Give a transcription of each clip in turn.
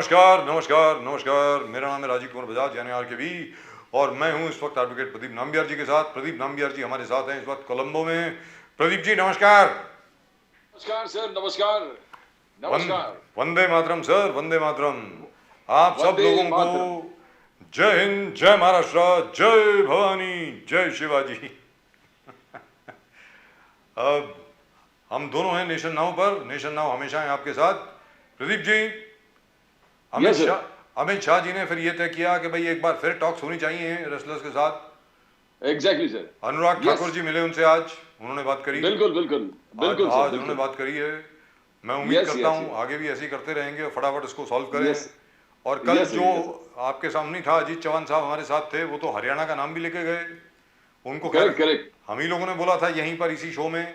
नमस्कार नमस्कार नमस्कार। मेरा नाम है राजीव कुमार बजाज यानी RKB और मैं हूं इस वक्त एडवोकेट प्रदीप नाम्बियार जी के साथ। प्रदीप नाम्बियार जी हमारे साथ हैं इस वक्त कोलंबो में। प्रदीप जी नमस्कार। नमस्कार सर, नमस्कार। वन नमस्कार। वंदे मातरम सर, वंदे मातरम। आप सब वंदे लोगों को मातरम। जय हिंद, जय महाराष्ट्र, जय भवानी, जय शिवाजी। अब हम दोनों हैं नेशन नाउ पर। नेशन नाउ हमेशा है आपके साथ। Pradeep ji, yes sir. अमित शाह जी ने फिर ये तय किया कि भाई एक बार फिर टॉक्स होनी चाहिए रेसलर्स के साथ। Exactly sir. Anurag Thakur yes. जी मिले उनसे, आज उन्होंने बात करी। बिल्कुल बिल्कुल। आज बिल्कुल सर, आज उन्होंने बिल्कुल। बात करी है। मैं उम्मीद यस करता यस हूँ यस। आगे भी ऐसे ही करते रहेंगे और फटाफट इसको सॉल्व करें। यस। और कल यस जो यस। आपके सामने ही था, अजीत चौहान साहब हमारे साथ थे, वो तो हरियाणा का नाम भी लेके गए। उनको खैर करेक्ट करेक्ट। हम ही लोगों ने बोला था यहीं पर इसी शो में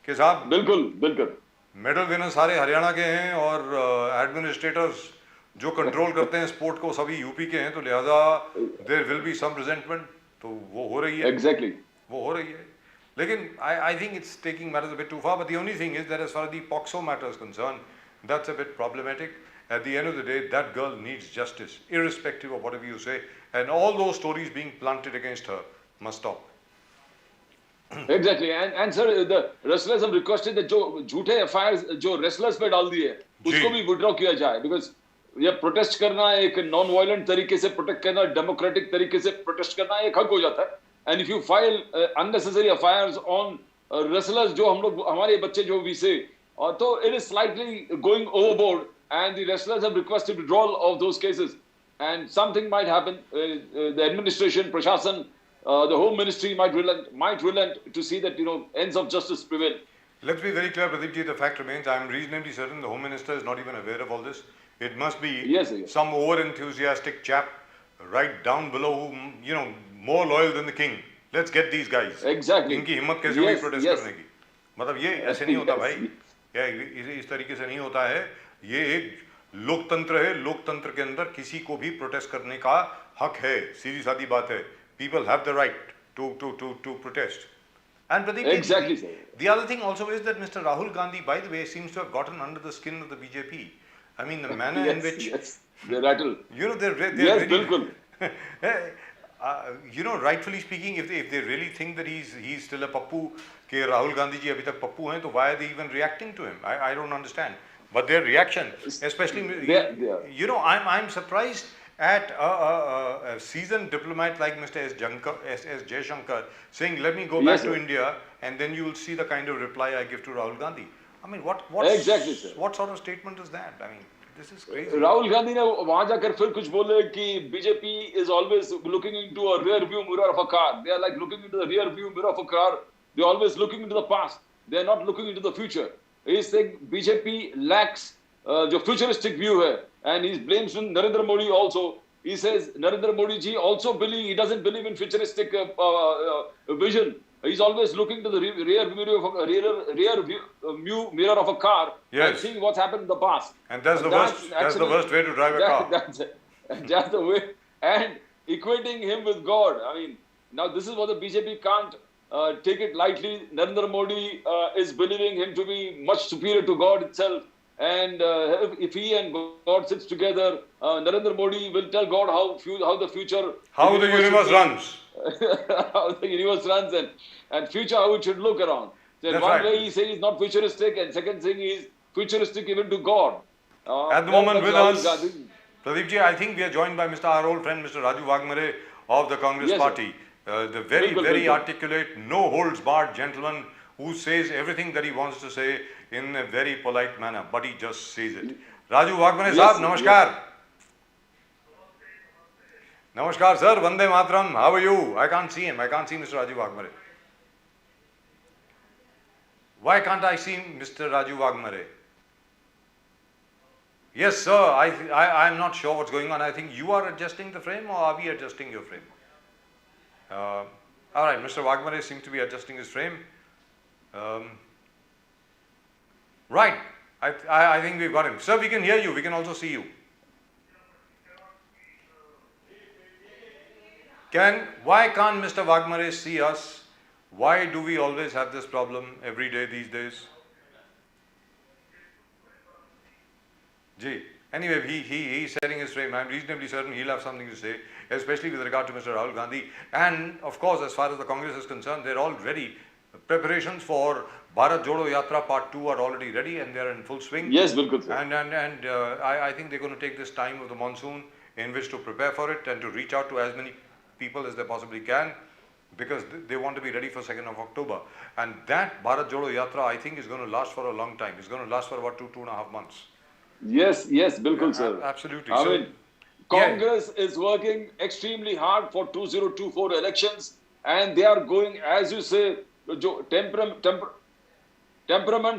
कि साहब बिल्कुल बिल्कुल। मेडल विनर सारे हरियाणा के हैं और एडमिनिस्ट्रेटर्स जो कंट्रोल करते हैं स्पोर्ट को सभी यूपी के हैं, तो लिहाजा there will be some resentment. तो वो हो रही है, एग्जैक्टली। वो हो रही है। लेकिन I think it's taking matters a bit too far, but the only thing is that as far the POCSO matter is concern, that's a bit problematic. At the end of the day, that girl needs justice, irrespective of whatever you say, and all those stories being planted against her must stop. Exactly and sir the wrestlers have requested that जो झूठे FIR जो wrestlers पे डाल दिए जी उसको भी withdraw किया जाए, बिकॉज ये प्रोटेस्ट करना एक नॉन वायलेंट तरीके से प्रोटेस्ट करना, डेमोक्रेटिक तरीके से प्रोटेस्ट करना एक हक हो जाता है। And if you file unnecessary FIRs on wrestlers जो हम लोग हमारे बच्चे जो भी से तो it is slightly going overboard and the wrestlers have requested withdrawal of those cases and something might happen. The administration प्रशासन the Home Ministry might relent to see that ends of justice prevail. Let's be very clear, Pradeep ji. The fact remains, I am reasonably certain the Home Minister is not even aware of all this. It must be Yes, yes. some over-enthusiastic chap right down below who, more loyal than the king. Let's get these guys. Exactly. इनकी हिम्मत कैसे हुई Yes, protest yes. करने की? मतलब ये ऐसे नहीं होता Yes, भाई। क्या इस तरीके से नहीं होता है। ये एक लोकतंत्र है। लोकतंत्र के अंदर किसी को भी प्रोटेस्ट करने का हक है। सीधी सादी बात है। People have the right to protest. And Pradeep, exactly, sir. the other thing also is that Mr. Rahul Gandhi, by the way, seems to have gotten under the skin of the BJP. I mean, the manner in Yes, which, yes. They rattle. they're Yes, really, bilkul. rightfully speaking, if they really think that he's still a pappu, कि राहुल गांधी जी अभी तक पप्पू हैं, तो why are they even reacting to him? I don't understand. But their reaction, especially, They are. I'm surprised at a seasoned diplomat like Mr. S. Jaishankar saying, let me go back Yes, to sir. India, and then you will see the kind of reply I give to Rahul Gandhi. I mean, Exactly, sir. what sort of statement is that? I mean, this is crazy. Rahul Gandhi ने वहां जाकर फिर कुछ बोले कि BJP is always looking into a rear view mirror of a car. They are like looking into the rear view mirror of a car. They are always looking into the past. They are not looking into the future. He is saying BJP lacks जो futuristic view है and he blames Narendra Modi also. He says Narendra Modi ji also he doesn't believe in futuristic vision. He's always looking to the rear view mirror of a car and seeing what's happened in the past. And that's the worst way to drive a car. That's the way. And equating him with God. I mean, now this is what the BJP can't take it lightly. Narendra Modi is believing him to be much superior to God itself. And if he and God sits together, Narendra Modi will tell God how the future, how the universe runs, how the universe runs, and future how it should look around. So one way he says he's not futuristic, and second thing he's futuristic even to God. At the moment with us, Pradeep ji, I think we are joined by our old friend Mr. Raju Wagmare of the Congress Party, the very articulate, no holds barred gentleman who says everything that he wants to say in a very polite manner, but he just says it. Raju Wagmare sahab, namaskar. Namaskar sir, Vande Mataram. How are you? I can't see him. I can't see Mr. Raju Wagmare. Why can't I see Mr. Raju Wagmare? Yes sir, I'm not sure what's going on. I think you are adjusting the frame, or are we adjusting your frame? All right, Mr. Wagmare seems to be adjusting his frame. Right, I think we've got him. Sir, we can hear you. We can also see you. Why can't Mr. Wagmare see us? Why do we always have this problem every day these days? Ji. Anyway, he's setting his frame. I'm reasonably certain he'll have something to say, especially with regard to Mr. Rahul Gandhi. And of course, as far as the Congress is concerned, they're all ready. Preparations for Bharat Jodo Yatra Part 2 are already ready and they're in full swing. Yes, bilkul sir. And I think they're going to take this time of the monsoon in which to prepare for it and to reach out to as many people as they possibly can, because they want to be ready for 2nd of October. And that Bharat Jodo Yatra, I think, is going to last for a long time. It's going to last for about 2.5 months. Yes, bilkul sir. Absolutely. I So, mean, Congress is working extremely hard for 2024 elections, and they are going, as you say, जो temperament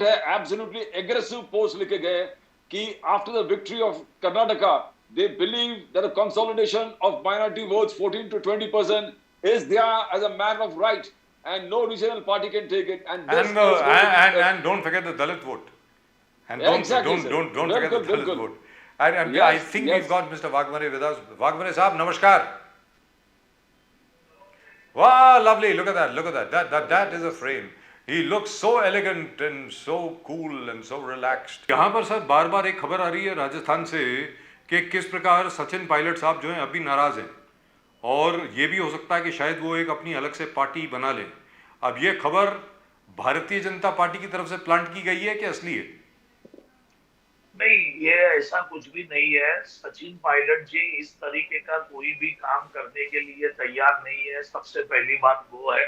है, absolutely aggressive post लिखे गए कि after the victory of Karnataka, they believe that a consolidation of minority votes, 14 to 20%, is there as a matter of right, and no regional party can take it. And this and don't forget the Dalit vote. And don't Exactly, sir. forget the Bilkul, Dalit bilkul. vote. I Yes, think yes. we've got Mr. Wagmare with us. Wagmare Saab, namaskar. Wow, lovely. Look at that. That is a frame. He looks so elegant and so cool and so relaxed. यहाँ पर sir बार बार एक खबर आ रही है राजस्थान से कि किस प्रकार सचिन पायलट साहब जो हैं अभी नाराज हैं, और ये भी हो सकता है कि शायद वो एक अपनी अलग से पार्टी बना लें। अब ये खबर भारतीय जनता पार्टी की तरफ से प्लांट की गई है कि असली है? नहीं, ये ऐसा कुछ भी नहीं है। सचिन पायलट जी इस तरीके का कोई भी काम करने के लिए तैयार नहीं है। सबसे पहली बात वो है,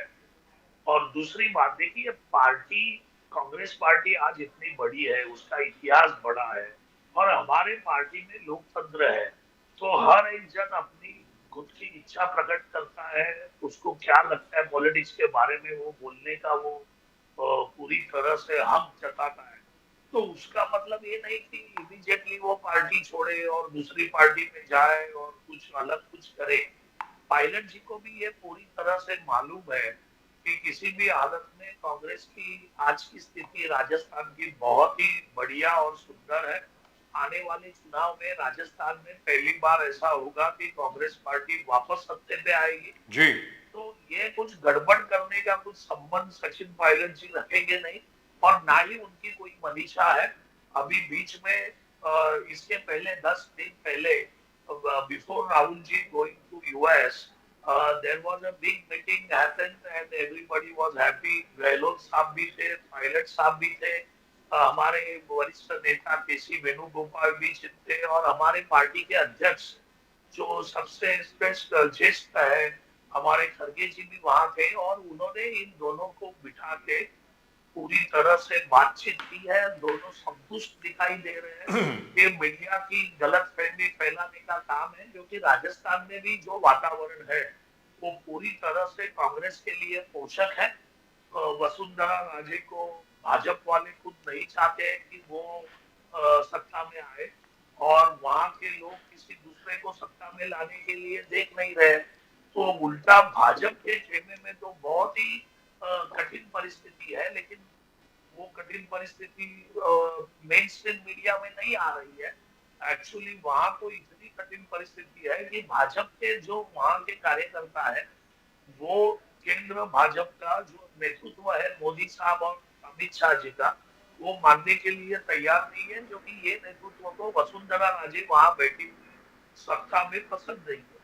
और दूसरी बात देखिए, पार्टी कांग्रेस पार्टी आज इतनी बड़ी है, उसका इतिहास बड़ा है, और हमारे पार्टी में लोकतंत्र है, तो हर एक जन अपनी खुद की इच्छा प्रकट करता है। उसको क्या लगता है पॉलिटिक्स के बारे में, वो बोलने का वो पूरी तरह से हक जताता है। तो उसका मतलब ये नहीं कि इमीडिएटली वो पार्टी छोड़े और दूसरी पार्टी में जाए और कुछ अलग कुछ करे। पायलट जी को भी ये पूरी तरह से मालूम है कि किसी भी हालत में कांग्रेस की आज की स्थिति राजस्थान की बहुत ही बढ़िया और सुंदर है। आने वाले चुनाव में राजस्थान में पहली बार ऐसा होगा कि कांग्रेस पार्टी वापस सत्ते पे आएगी जी। तो ये कुछ गड़बड़ करने का कुछ संबंध सचिन पायलट जी रखेंगे नहीं, और ना ही उनकी कोई मनीषा है। अभी बीच में इसके पहले 10 दिन पहले, before Rahul ji going to US, there was a big meeting happened and everybody was happy. Gehlot साहब भी थे, पायलट साहब भी थे, हमारे वरिष्ठ नेता केसी वेणुगोपाल भी थे, और हमारे पार्टी के अध्यक्ष जो सबसे ज्येष्ठ है हमारे खड़गे जी भी वहां थे, और उन्होंने इन दोनों को बिठा के पूरी तरह से बातचीत की है। दोनों संतुष्ट दिखाई दे रहे हैं। ये मीडिया की गलत फहमी फैलाने का काम है, क्योंकि राजस्थान में भी जो वातावरण है वो पूरी तरह से कांग्रेस के लिए पोषक है। वसुंधरा राजे को भाजपा वाले खुद नहीं चाहते कि वो सत्ता में आए, और वहां के लोग किसी दूसरे को सत्ता में लाने के लिए देख नहीं रहे। तो उल्टा भाजपा के खेमे में तो बहुत ही कठिन परिस्थिति है, लेकिन वो कठिन परिस्थिति मेन स्ट्रीम मीडिया में नहीं आ रही है। एक्चुअली वहां तो इतनी कठिन परिस्थिति है कि भाजपा के जो वहां के कार्यकर्ता है, वो केंद्र भाजपा का जो नेतृत्व है मोदी साहब और अमित शाह जी का, वो मानने के लिए तैयार नहीं है, क्योंकि ये नेतृत्व को वसुंधरा राजे वहां बैठी हुई सत्ता में पसंद नहीं है,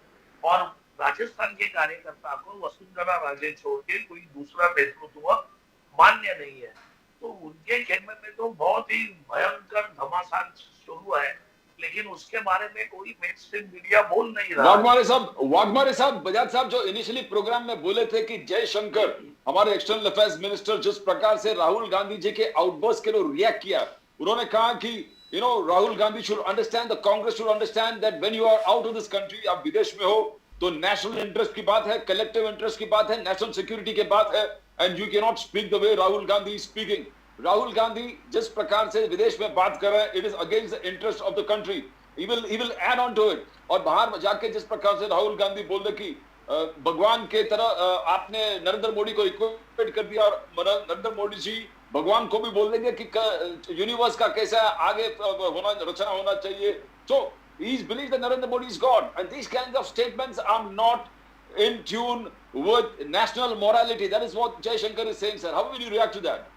और राजस्थान के कार्यकर्ता को वसुंधरा राजे छोड़ के कोई दूसरा नेतृत्व मान्य नहीं है। तो उनके खेमे में तो बहुत ही भयंकर घमासान शुरू है, लेकिन उसके बारे में कोई मेन स्ट्रीम मीडिया बोल नहीं रहा। वाघमारे साहब, बजाज साहब जो इनिशियली प्रोग्राम में बोले थे कि जयशंकर हमारे एक्सटर्नल अफेयर्स मिनिस्टर, जिस प्रकार से राहुल गांधी जी के आउटबर्स्ट के लिए रिएक्ट किया, उन्होंने कहा कि Rahul Gandhi should understand, the Congress should understand that when you are out of this country, आप विदेश में हो, तो नेशनल इंटरेस्ट की बात है, कलेक्टिव इंटरेस्ट की बात है, नेशनल सिक्योरिटी की बात है, and you can not speak the way Rahul Gandhi speaking. Rahul Gandhi जिस प्रकार से विदेश में बात कर रहे हैं, it is against the interest of the country. he will add on to it। और बाहर जाके जिस प्रकार से राहुल गांधी बोल रहे कि भगवान के तरह आपने नरेंद्र मोदी को इक्वेट कर दिया, और नरेंद्र मोदी जी भगवान को भी बोल देंगे कि यूनिवर्स का कैसा आगे रचना होना चाहिए। So he believes that Narendra Modi is God, and these kinds of statements are not in tune with national morality. That is what Jay Shankar is saying, sir. How will you react to that?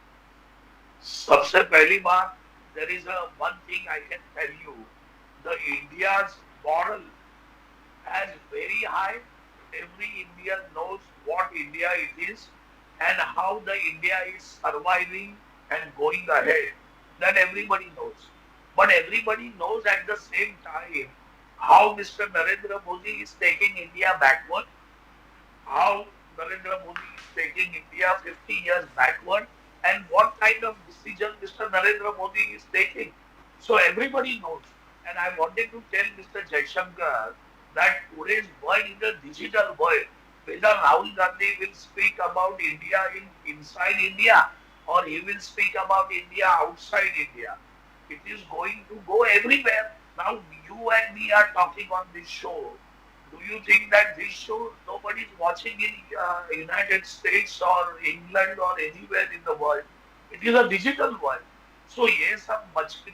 सबसे पहली बात, there is one thing I can tell you the India's moral as very high. Every Indian knows what India it is and how the India is surviving and going ahead. That everybody knows. But everybody knows at the same time how Mr. Narendra Modi is taking India backward, how Narendra Modi is taking India 50 years backward, and what kind of decision Mr. Narendra Modi is taking. So everybody knows. And I wanted to tell Mr. Jaishankar that today's world is a digital world. Whether Rahul Gandhi will speak about India inside India or he will speak about India outside India, it is going to go everywhere. Now you and me are talking on this show. Do you think that this show nobody is watching in United States or England or anywhere in the world? It is a digital world. So ये सब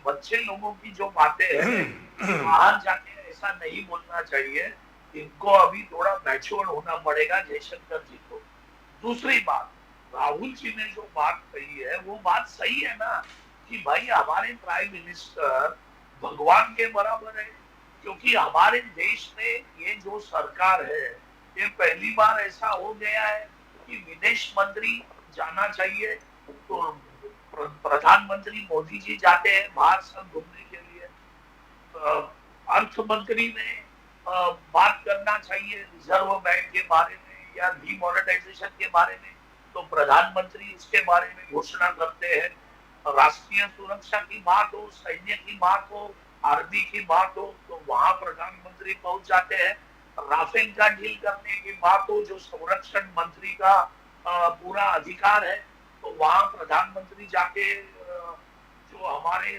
बच्चे लोगों की जो बातें हैं वहां जाके ऐसा नहीं बोलना चाहिए. इनको अभी थोड़ा मैच्योर होना पड़ेगा जयशंकर जी को. दूसरी बात, राहुल जी ने जो बात कही है वो बात सही है ना कि भाई हमारे प्राइम मिनिस्टर भगवान के बराबर है. क्योंकि हमारे देश में ये जो सरकार है ये पहली बार ऐसा हो गया है कि विदेश मंत्री जाना चाहिए तो प्रधानमंत्री मोदी जी जाते हैं बाहर सब घूमने के लिए. अर्थ मंत्री ने बात करना चाहिए रिजर्व बैंक के बारे में या डीमोनेटाइजेशन के बारे में तो प्रधानमंत्री इसके बारे में घोषणा करते हैं. राष्ट्रीय सुरक्षा की बात हो, सैन्य की बात हो, आर्मी की बात हो तो वहां प्रधानमंत्री पहुंच जाते हैं. राफेल का डील करने की बात हो जो संरक्षण मंत्री का पूरा अधिकार है तो वहां प्रधानमंत्री जाके जो हमारे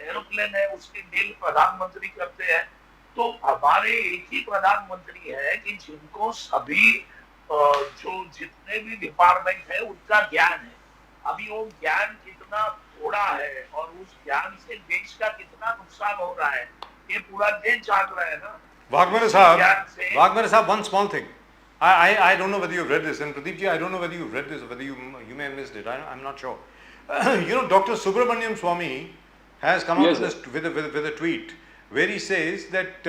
एरोप्लेन है उसकी डील प्रधानमंत्री करते हैं. तो हमारे एक ही प्रधानमंत्री है कि जिनको सभी जो जितने भी डिपार्टमेंट है उनका ज्ञान है. अभी वो ज्ञान कितना थोड़ा है और उस ज्ञान से देश का कितना नुकसान हो रहा है ये पूरा देश जान रहा है ना. Wagmere Sahab, one small thing. I don't know whether you've read this, and Pradeep ji, I don't know whether you've read this or whether you may have missed it. I'm not sure. Dr. Subramaniam Swamy has come out with a tweet where he says that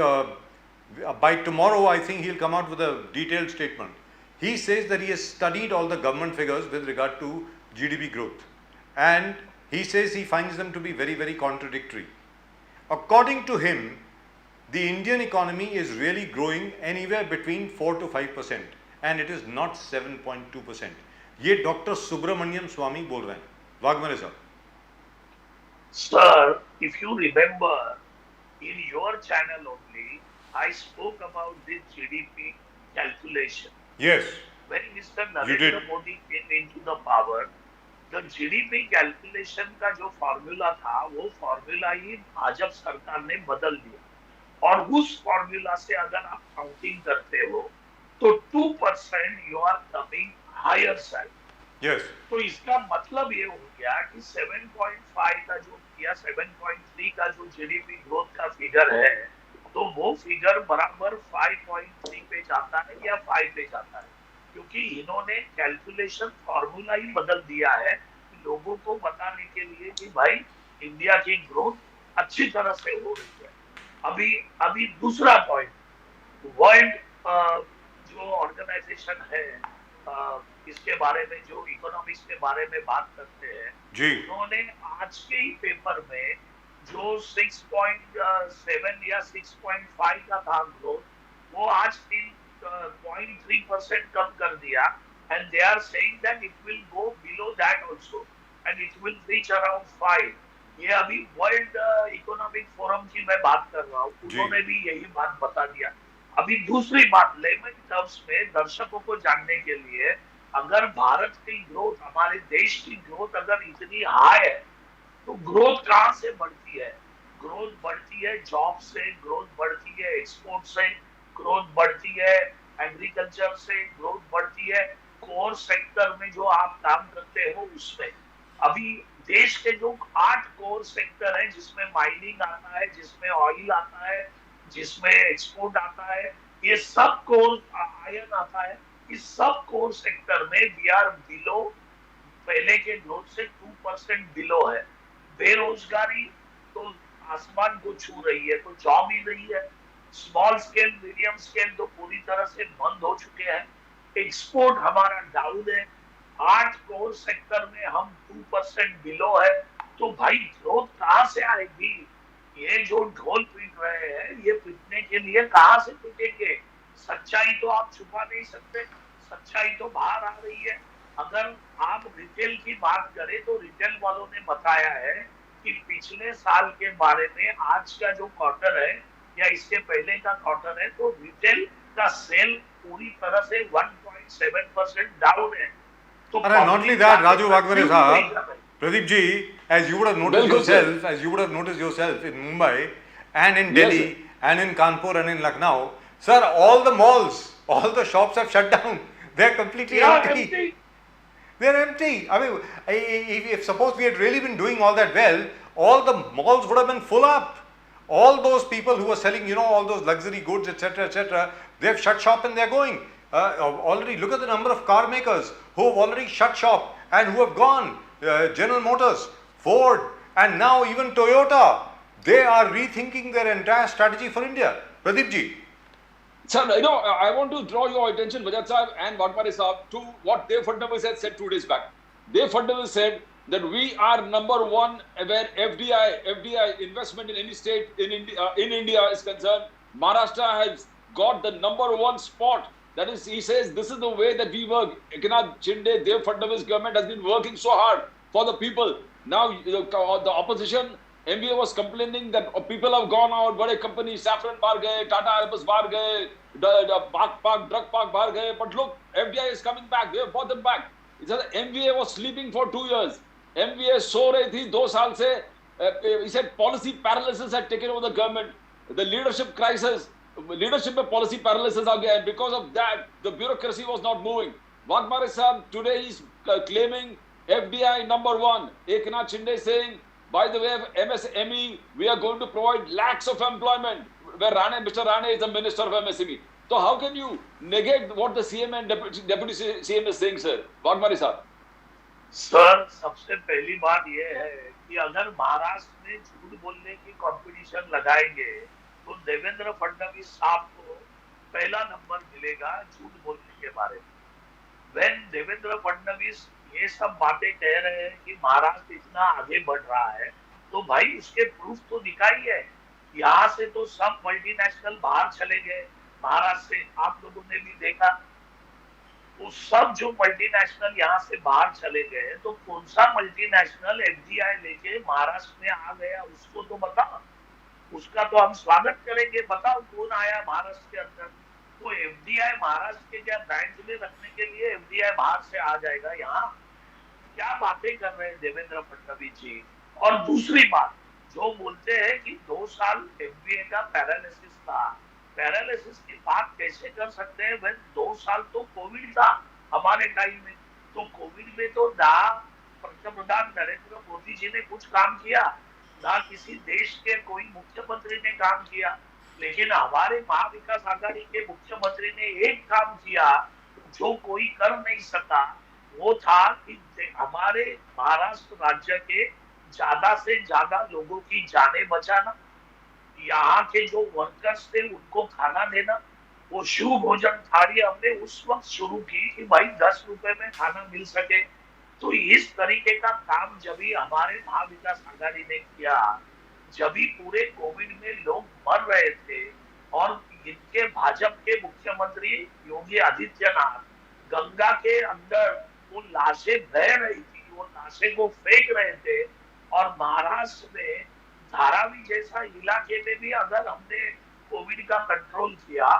by tomorrow, I think he'll come out with a detailed statement. He says that he has studied all the government figures with regard to GDP growth, and he says he finds them to be very, very contradictory. According to him, the Indian economy is really growing anywhere between 4 to 5% and it is not 7.2%. ये doctor Subramaniam स्वामी बोल रहे हैं. वाघमरे साहब. Sir, if you remember, in your channel only, I spoke about this GDP calculation. Yes. When Mr. Narendra Modi came into the power, the GDP calculation का जो formula था वो formula ही भाजपा सरकार ने बदल दिया और उस फॉर्मूला से अगर आप काउंटिंग करते हो तो 2% you are coming higher side. Yes. तो इसका मतलब ये हो गया कि 7.5 का जो या 7.3 का जो जीडीपी ग्रोथ का फिगर है तो वो फिगर बराबर 5.3 पे जाता है या 5 पे जाता है क्योंकि इन्होंने कैलकुलेशन फॉर्मूला ही बदल दिया है लोगों को बताने के लिए कि भाई इंडिया की ग्रोथ अच्छी तरह से हो रही है. अभी दूसरा पॉइंट, वर्ल्ड जो ऑर्गेनाइजेशन है इसके बारे में जो इकोनॉमिक्स के बारे में बात करते हैं जी, उन्होंने आज के ही पेपर में जो 6.7 या 6.5 का था ग्रोथ वो आज 0.3% कम कर दिया and they are saying that it will go below that also and it will reach around 5. ये अभी वर्ल्ड इकोनॉमिक फोरम की मैं बात कर रहा हूँ, उन्होंने भी यही बात बता दिया. अभी दूसरी बात लेमन टर्म्स में दर्शकों को जानने के लिए अगर भारत की ग्रोथ हमारे देश की ग्रोथ अगर इतनी हाई है तो ग्रोथ कहाँ से बढ़ती है? ग्रोथ बढ़ती है जॉब से, ग्रोथ बढ़ती है एक्सपोर्ट से, ग्रोथ बढ़ती है एग्रीकल्चर से, ग्रोथ बढ़ती है कोर सेक्टर में जो आप काम करते हो उसमें. अभी देश के जो 8 कोर सेक्टर हैं जिसमें माइनिंग आता है, जिसमें ऑयल आता है, जिसमें एक्सपोर्ट आता है, ये सब कोर आयरन आता है, इस सब कोर सेक्टर में वी आर बिलो पहले के ग्रोथ से 2% बिलो है. बेरोजगारी तो आसमान को छू रही है, तो जॉब ही नहीं है। स्मॉल स्केल, मीडियम स्केल तो पूरी तरह से बंद हो चुके हैं। एक्सपोर्ट हमारा डाउन है। 8 कोर सेक्टर में हम 2% बिलो है। तो भाई ग्रोथ कहां से आएगी? ये जो ढोल पीट रहे हैं, ये पीटने के लिए कहां से पीटेंगे? सच्चाई तो आप छुपा नहीं सकते, सच्चाई तो बाहर आ रही है। अगर आप रिटेल की बात करें तो रिटेल वालों ने बताया है कि पिछले साल के बारे में आज का जो क्वार्टर है या इसके पहले का क्वार्टर है, तो रिटेल का सेल पूरी तरह से 1.7% डाउन है। तो not only that, Raju Wagmare sahab, Pradeep ji, as you would have noticed yourself in Mumbai and in Delhi and in Kanpur and in Lucknow, sir, all the malls, all the shops have shut down. They're completely empty. They're empty. I mean, if suppose we had really been doing all that well, all the malls would have been full up. All those people who were selling, all those luxury goods, etc., they have shut shop and they're going. Already, look at the number of car makers who have already shut shop and who have gone. General Motors, Ford, and now even Toyota. They are rethinking their entire strategy for India. Pradeep ji. Sir, I want to draw your attention, Bajaj Sahab and Wagmare Sahab, to what Dev Fadnavis had said 2 days back. Dev Fadnavis said that we are number one where FDI investment in any state in India is concerned. Maharashtra has got the number one spot. That is, he says, this is the way that we work. Eknath Shinde, Dev Fadnavis government has been working so hard for the people. Now the opposition, MBA was complaining that people have gone out, bade companies, Saffron baar gaye, Tata Airbus baar gaye, the drug park baar gaye. But look, FDI is coming back. They have brought them back. He said MBA was sleeping for 2 years. MBA so rahi thi 2 saal se. He said policy paralysis had taken over the government. The leadership crisis. Leadership में policy paralysis आ गया, and because of that the bureaucracy was not moving. Wagmare Sahab today is claiming FDI number one. Eknath Shinde saying, by the way of MSME, we are going to provide lakhs of employment, where Mr. Rane is the minister of MSME. So how can you negate what the CM and deputy CM is saying, sir? Wagmare Sahab. Sir, सबसे पहली बात यह है कि अगर महाराष्ट्र में झूठ बोलने की कंपटीशन लगाएंगे तो देवेंद्र फडणवीस साहब को पहला नंबर मिलेगा झूठ बोलने के बारे में। व्हेन देवेंद्र फडणवीस ये सब बातें कह रहे हैं कि महाराष्ट्र इतना आगे बढ़ रहा है, तो भाई उसके प्रूफ तो दिखाइए। यहाँ से तो सब मल्टीनेशनल बाहर चले गए महाराष्ट्र से, आप लोगों ने भी देखा। तो सब जो मल्टीनेशनल यहाँ से बाहर चले गए, तो कौन सा मल्टीनेशनल एफडीआई लेके महाराष्ट्र में आ गया, उसको तो बताओ। उसका तो हम स्वागत करेंगे। बताओ कौन आया महाराष्ट्र के अंदर? तो एफडीआई महाराष्ट्र के क्या ब्रांच में रखने के लिए एफडीआई बाहर से आ जाएगा यहाँ? क्या बातें कर रहे हैं देवेंद्र फडणवीस जी। और दूसरी बात, जो बोलते हैं कि 2 साल एफडीआई का पैरालिसिस था, पैरालिसिस की बात कैसे कर सकते हैं? 2 साल तो कोविड था हमारे टाइम में। तो कोविड में तो ना पंतप्रधान नरेंद्र मोदी जी ने कुछ काम किया, ना किसी देश के कोई मुख्यमंत्री ने काम किया, लेकिन हमारे महाविकास आघाड़ी के मुख्यमंत्री ने एक काम किया जो कोई कर नहीं सका। वो था कि हमारे महाराष्ट्र राज्य के ज्यादा से ज्यादा लोगों की जानें बचाना, यहाँ के जो वर्कर्स थे उनको खाना देना। वो शिव भोजन थाली हमने उस वक्त शुरू की कि भाई 10 रुपए में खाना मिल सके। तो इस तरीके का काम जब भी हमारे महाविकास आघाड़ी ने किया, जब भी पूरे कोविड में लोग मर रहे थे और इनके भाजपा के मुख्यमंत्री योगी आदित्यनाथ गंगा के अंदर वो लाशें बह रही थी, वो लाशें को फेंक रहे थे, और महाराष्ट्र में धारावी जैसा इलाके में भी अगर हमने कोविड का कंट्रोल किया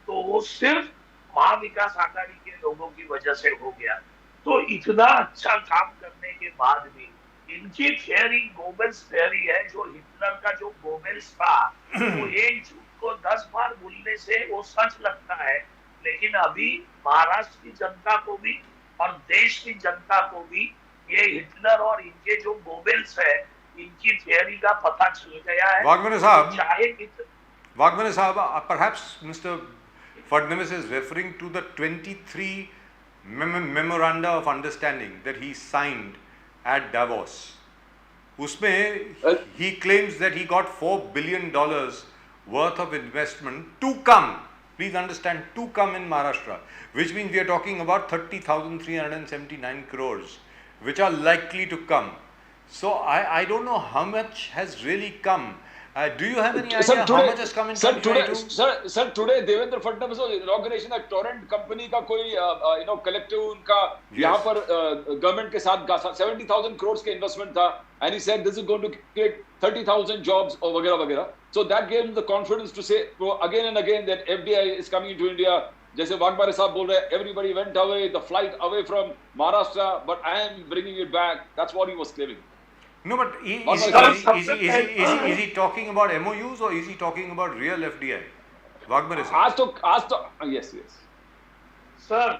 तो वो सिर्फ महाविकास आघाड़ी के लोगों की वजह से हो गया। तो इतना अच्छा काम करने के बाद भी इनकी थियरी गोबेल्स थियरी है, जो हिटलर का जो गोबेल्स था, वो एक झूठ को 10 बार बोलने से वो सच लगता है। लेकिन अभी महाराष्ट्र की जनता को भी और देश की जनता को भी ये हिटलर और इनके जो गोबेल्स है, इनकी थियरी का पता चल गया है। वागमरे साहब, चाहे perhaps Mr. Fadnavis is referring to the 23 memoranda of understanding that he signed at Davos. उसमें Uh, he claims that he got $4 billion worth of investment to come. Please understand, to come in Maharashtra, which means we are talking about 30,379 crores, which are likely to come. So I don't know how much has really come. Do you have any idea how much has come in 2022? Sir today Devendra Fadnavis inauguration है Torrent company का कोई collective उनका यहाँ पर government के साथ 70,000 करोड़ के investment था and he said this is going to create 30,000 jobs और वगैरह वगैरह so that gave him the confidence to say again and again that FDI is coming to India जैसे वाघमारे साहब बोल रहे हैं everybody went away the flight away from Maharashtra but I am bringing it back that's what he was claiming. No, but is he talking about MOUs or is he talking about real FDI? Waghmare sir. आज तो yes. Sir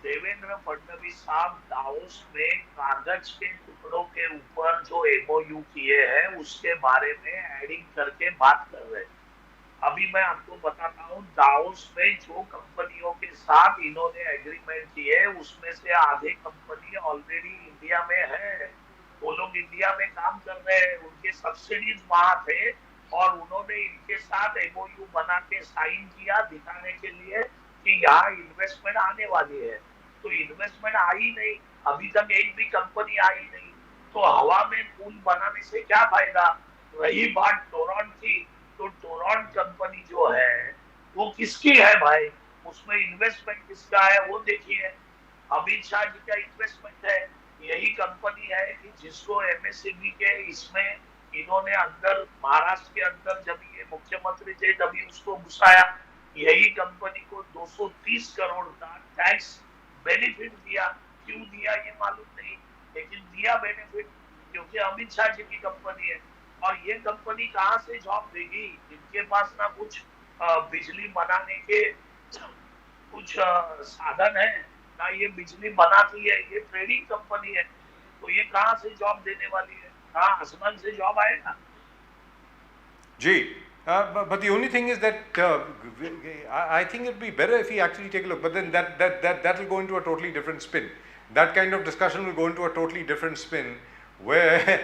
Devendra Fadnavis साहब Davos में कागज के टुकड़ों के ऊपर जो MOU किए हैं उसके बारे में एडिंग करके बात कर रहे हैं. अभी मैं आपको बताता हूँ दावोस में जो कंपनियों के साथ इन्होंने एग्रीमेंट किए उसमें से आधे कंपनी ऑलरेडी इंडिया में है. वो लोग इंडिया में काम कर रहे हैं, उनके सब्सिडीज वहां थे और उन्होंने इनके साथ MOU बना के साइन किया दिखाने के लिए कि यहाँ इन्वेस्टमेंट आने वाली है. तो इन्वेस्टमेंट आई नहीं, अभी तक एक भी कंपनी आई नहीं. तो हवा में पुल बनाने से क्या फायदा. रही बात टोरंट की, तो टोरंट कंपनी जो है वो किसकी है भाई, उसमें इन्वेस्टमेंट किसका है वो देखिए. अमित शाह जी का इन्वेस्टमेंट है. यही कंपनी है कि जिसको MSME के इसमें इन्होंने अंदर महाराष्ट्र के अंदर जब ये मुख्यमंत्री थे तभी उसको घुसाया. यही कंपनी को 230 करोड़ का टैक्स बेनिफिट दिया. क्यों दिया ये मालूम नहीं, लेकिन दिया बेनिफिट क्योंकि अमित शाह जी की कंपनी है. और ये कंपनी कहाँ से जॉब देगी, इनके पास ना कुछ बिजली बनाने के कुछ साधन है ना ये बिजली बनाती है. ये ट्रेडिंग कंपनी है, तो ये कहाँ से जॉब देने वाली है, कहाँ आसमान से जॉब आएगा. जी, but the only thing is that I think it'd be better if we actually take a look. But then that will go into a totally different spin. That kind of discussion will go into a totally different spin, where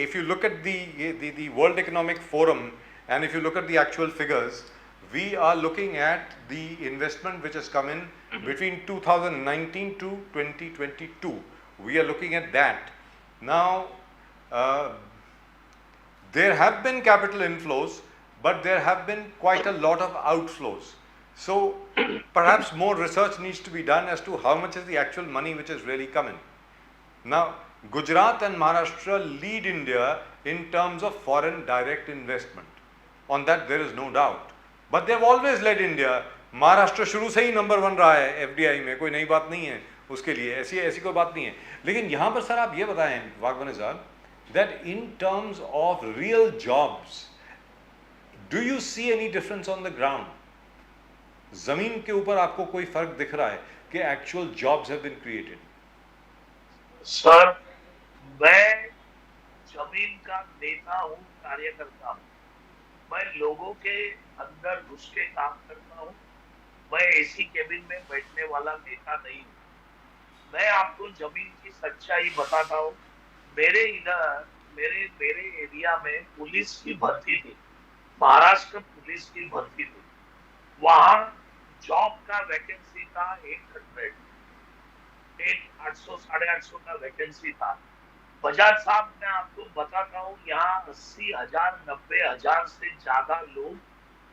if you look at the World Economic Forum and if you look at the actual figures, we are looking at the investment which has come in between 2019 to 2022. We are looking at that. Now, there have been capital inflows, but there have been quite a lot of outflows. So, perhaps more research needs to be done as to how much is the actual money which has really come in. Now, Gujarat and Maharashtra lead India in terms of foreign direct investment. On that, there is no doubt. But they have always led India. Maharashtra शुरू से ही number 1 रहा है FDI में, कोई नई बात नहीं है उसके लिए, ऐसी कोई बात नहीं है. लेकिन यहाँ पर सर आप ये बताएं वाघमारे साहब, that in terms of real jobs, do you see any difference on the ground? जमीन के ऊपर आपको कोई फर्क दिख रहा है कि actual jobs have been created? Sir मैं जमीन का नेता हूँ, कार्यकर्ता हूँ. मैं लोगों के अंदर घुस के काम करता हूँ. मैं एसी केबिन में बैठने वाला नेता नहीं हूँ. मैं आपको जमीन की सच्चाई बताता हूँ. मेरे इधर मेरे एरिया में पुलिस की भर्ती थी, महाराष्ट्र पुलिस की भर्ती थी. वहाँ जॉब का वैकेंसी था 800, 800 850 का वैकेंसी था. बजाज साहब मैं आपको बताता हूँ यहाँ 80,000 90,000 से ज्यादा लोग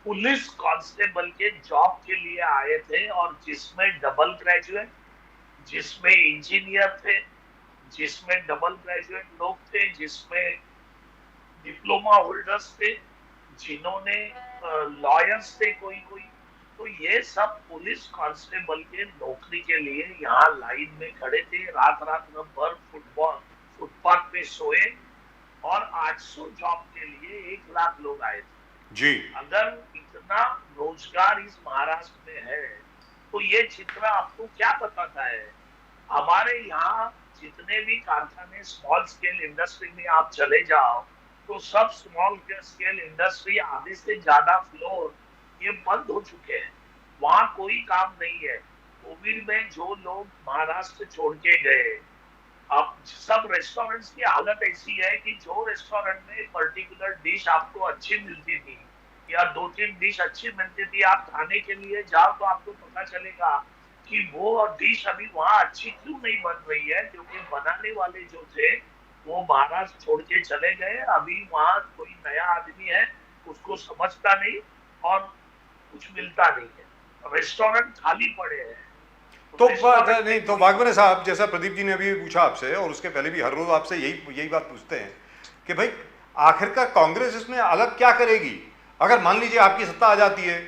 पुलिस कांस्टेबल के जॉब के लिए आए थे, और जिसमें डबल ग्रेजुएट, जिसमें इंजीनियर थे, जिसमें डबल ग्रेजुएट लोग थे, जिसमें डिप्लोमा होल्डर्स थे, जिन्होंने लॉयर्स थे कोई. तो ये सब पुलिस कांस्टेबल के नौकरी के लिए यहाँ लाइन में खड़े थे. रात भर फुटपाथ पे सोए, और 800 जॉब के लिए 1 लाख लोग आए थे जी. अगर इतना रोजगार इस महाराष्ट्र में है तो ये चित्र आपको क्या बताता है. हमारे यहाँ जितने भी कारखाने स्मॉल स्केल इंडस्ट्री में आप चले जाओ तो सब स्मॉल स्केल इंडस्ट्री आधे से ज्यादा फ्लोर ये बंद हो चुके हैं. वहां कोई काम नहीं है. कोविड में जो लोग महाराष्ट्र छोड़ के गए, अब सब सब रेस्टोरेंट्स की हालत ऐसी है कि जो रेस्टोरेंट में पर्टिकुलर डिश आपको अच्छी मिलती थी या 2-3 डिश अच्छी मिलती थी, आप खाने के लिए जाओ तो आपको पता चलेगा कि वो डिश अभी वहाँ अच्छी क्यों नहीं बन रही है, क्योंकि बनाने वाले जो थे वो महाराष्ट्र छोड़ के चले गए। अभी वहाँ कोई नया आदमी है, उसको समझता नहीं और कुछ मिलता नहीं है, रेस्टोरेंट खाली पड़े हैं। तो नहीं तो वाघमरे साहब, जैसा प्रदीप जी ने अभी पूछा आपसे और उसके पहले भी हर रोज आपसे यही बात पूछते हैं कि भाई आखिरकार कांग्रेस इसमें अलग क्या करेगी अगर मान लीजिए आपकी सत्ता आ जाती है,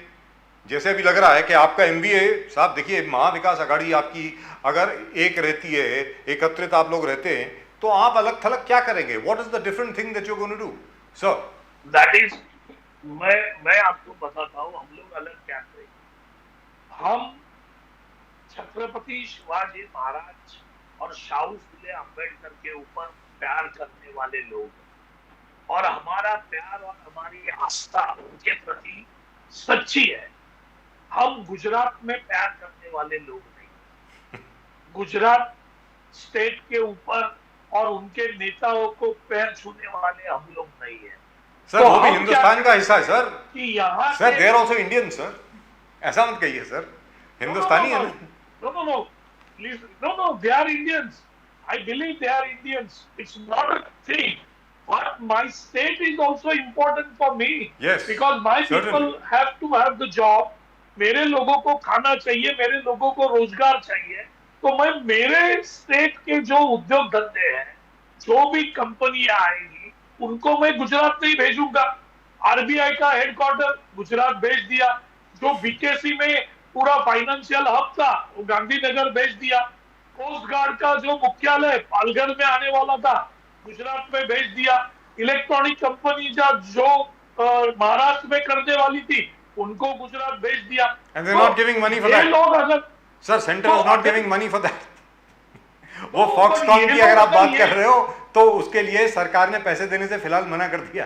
जैसे अभी लग रहा है कि आपका एमबीए साहब, देखिए महाविकास आघाड़ी आपकी अगर एक रहती है, एकत्रित आप लोग रहते हैं, तो आप अलग थलग क्या करेंगे? What is the different thing that you going to do sir? That is, मैं आपको बताता हूँ हम लोग अलग क्या करेंगे। हम छत्रपति शिवाजी महाराज और शाहू फुले अम्बेडकर के ऊपर प्यार करने वाले लोग, और हमारा प्यार और हमारी आस्था उनके प्रति सच्ची है। हम गुजरात में प्यार करने वाले लोग नहीं, गुजरात स्टेट के ऊपर और उनके नेताओं को पैर छूने वाले हम लोग नहीं है। सर तो वो भी हिंदुस्तान का हिस्सा है सर, कि यहाँ sir they are also Indian sir, ऐसा मत कहिए सर, हिंदुस्तानी है ना। No, please, no, they are Indians. I believe they are Indians. It's not a thing. But my state is also important for me. Yes. Because my certainly. people have to have the job. मेरे लोगों को खाना चाहिए, मेरे लोगों को रोजगार चाहिए। तो मैं मेरे स्टेट के जो उद्योग धंधे हैं, जो भी कंपनियां आएंगी, उनको मैं गुजरात नहीं भेजूंगा। आरबीआई का हेडक्वार्टर गुजरात भेज दिया, जो बीकेसी में पूरा फाइनेंशियल हब था वो गांधीनगर भेज दिया, कोस्ट गार्ड का जो मुख्यालय पालघर में आने वाला था गुजरात में भेज दिया, इलेक्ट्रॉनिक कंपनी जो महाराष्ट्र में करने वाली थी उनको गुजरात भेज दिया। And they're not giving money for that. लोग अगर sir centre is not giving money for that. वो फॉक्सकॉन की अगर आप बात कर रहे हो तो उसके लिए सरकार ने पैसे देने से फिलहाल मना कर दिया,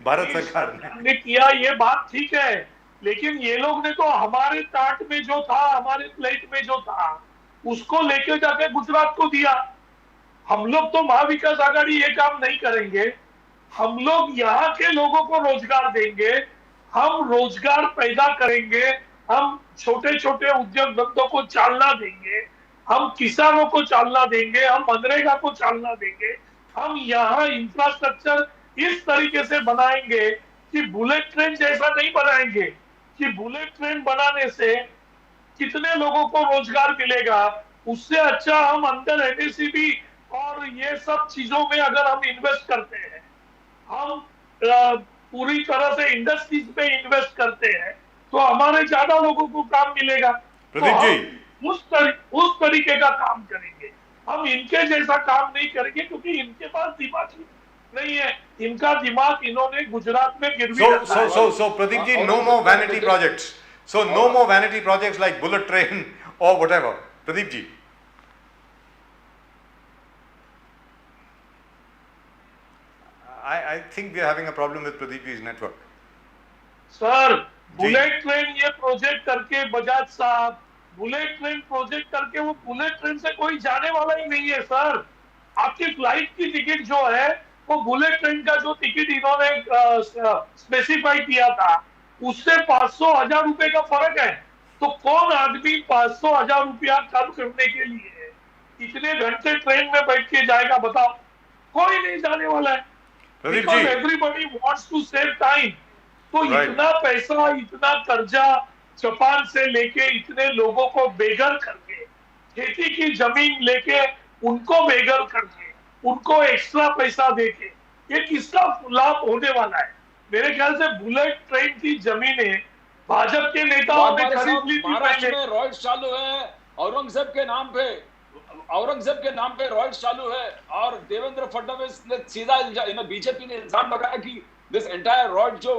भारत सरकार ने किया। ये बात ठीक है, लेकिन ये लोग ने तो हमारे टाट में जो था, हमारे प्लेट में जो था, उसको लेके जाके गुजरात को दिया। हम लोग तो महाविकास आघाड़ी ये काम नहीं करेंगे। हम लोग यहाँ के लोगों को रोजगार देंगे, हम रोजगार पैदा करेंगे, हम छोटे छोटे उद्योग धंधों को चालना देंगे, हम किसानों को चालना देंगे, हम मनरेगा को चालना देंगे। हम यहाँ इंफ्रास्ट्रक्चर इस तरीके से बनाएंगे कि बुलेट ट्रेन जैसा नहीं बनाएंगे कि बुलेट ट्रेन बनाने से कितने लोगों को रोजगार मिलेगा। उससे अच्छा हम अंदर एमएसएमई और ये सब चीजों में अगर हम इन्वेस्ट करते हैं, हम पूरी तरह से इंडस्ट्रीज में इन्वेस्ट करते हैं, तो हमारे ज्यादा लोगों को काम मिलेगा। प्रदीप जी उस तरीके का काम करेंगे। हम इनके जैसा काम नहीं करेंगे क्योंकि इनके पास दिमाग नहीं है, इनका दिमाग इन्होंने गुजरात में गिरवी रखा है। So Pradeep ji, no more vanity projects. So no more vanity projects like bullet train or whatever. Pradeep ji. I think we are having a problem with Pradeep ji's network. Sir bullet train ये project करके बजाज साहब bullet train project करके वो bullet train से कोई जाने वाला ही नहीं है सर। आपकी फ्लाइट की टिकट जो है वो बुलेट ट्रेन का जो टिकट इन्होंने स्पेसिफाई किया था उससे 500,000 रुपए का फर्क है। तो कौन आदमी 500,000 रुपया कम करने के लिए इतने घंटे ट्रेन में बैठ के जाएगा बताओ? कोई नहीं जाने वाला है। Because everybody wants to save time. तो इतना पैसा, इतना कर्जा जापान से लेके इतने लोगों को बेघर करके, खेती की जमीन लेके उनको बेघर करके, उनको एक्स्ट्रा पैसा देके, ये किसका लाभ होने वाला है? मेरे ख्याल से बुलेट ट्रेन की जमीनें भाजपा के नेताओं ने खरीद ली थी। महाराष्ट्र में रॉयल्स चालू है, औरंगजेब के नाम पे रॉयल्स चालू है, और देवेंद्र फडणवीस ने सीधा बीजेपी ने इल्जाम लगाया कि दिस एंटायर रॉयल जो